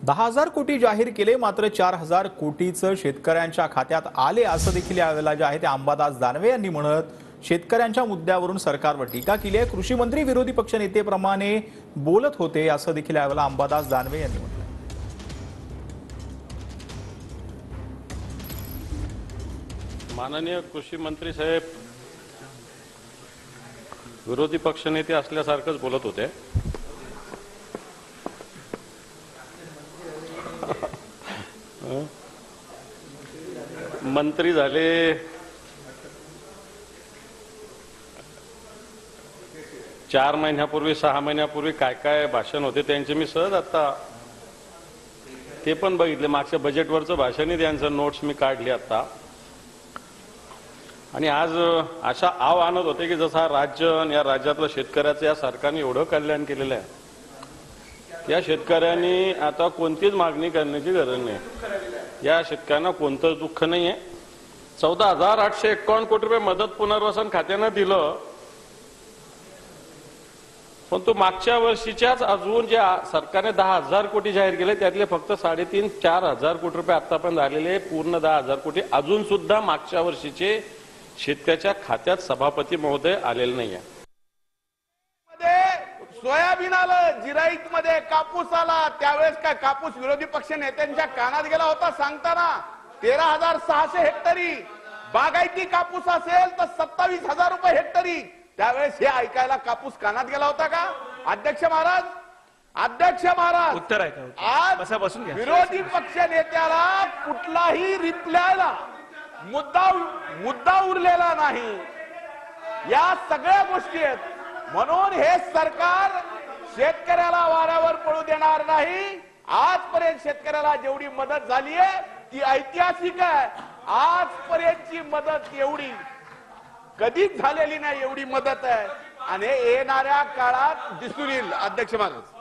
10,000 कोटी जाहीर केले, मात्र 4,000 कोटीचं शेतकऱ्यांच्या खात्यात आले असं देखील यावेळेला जे आहे ते अंबादास दानवे यांनी म्हणत शेतकऱ्यांच्या मुद्द्यावरून सरकारवर टीका केली आहे। कृषी मंत्री विरोधी पक्षनेतेप्रमाणे बोलत होते असं देखील यावेळेला अंबादास दानवे यांनी म्हटलं। माननीय कृषी मंत्री साहेब विरोधी पक्षनेते असल्यासारखंच बोलत होते। मंत्री झाले, चार महिन्यापूर्वी 6 महिन्यापूर्वी काय काय भाषण होते त्यांचे मी सहज आता ते पण बघितले। मागच्या बजेटवरचं भाषणही त्यांचं नोट्स मी काढली आता। आणि आज अशा आव आणत होते की जसा राज्य आणि या राज्यातल्या शेतकऱ्याचं या सरकारने एवढं कल्याण केलेलं आहे, या शेतकऱ्यांनी आता कोणतीच मागणी करण्याची गरज नाही। या शेतकऱ्यांना कोणतंच दुःख नाही आहे। 14,851 कोटी रुपये मदत पुनर्वसन खात्यानं दिलं, पण तो मागच्या वर्षीच्याच अजून जे सरकारने 10,000 कोटी जाहीर केले त्यातले फक्त 3,500-4 हजार कोटी रुपये आतापर्यंत आलेले, पूर्ण 10,000 कोटी अजून सुद्धा मागच्या वर्षीचे शेतकऱ्याच्या खात्यात सभापती महोदय आलेले नाहीये। सोयाबीन आलं, जिराईत मध्ये कापूस आला, त्यावेळेस काय कापूस विरोधी पक्ष नेत्यांच्या कानात गेला होता सांगताना 13,600 हेक्टरी बागायती कापूस असेल तर 27,000 रुपये हेक्टरी, त्यावेळेस हे ऐकायला कापूस कानात गेला होता का? अध्यक्ष महाराज उत्तर आहे का? आज विरोधी पक्ष नेत्याला कुठलाही रिप्लायला मुद्दा उरलेला नाही। या सगळ्या गोष्टी आहेत, म्हणून हे सरकार शेतकऱ्याला वाऱ्यावर पडू देणार नाही। आजपर्यंत शेतकऱ्याला जेवढी मदत झाली आहे ती ऐतिहासिक आहे। आजपर्यंतची मदत एवढी कधीच झालेली नाही, एवढी मदत आहे आणि येणाऱ्या काळात दिसून येईल। अध्यक्ष महाराज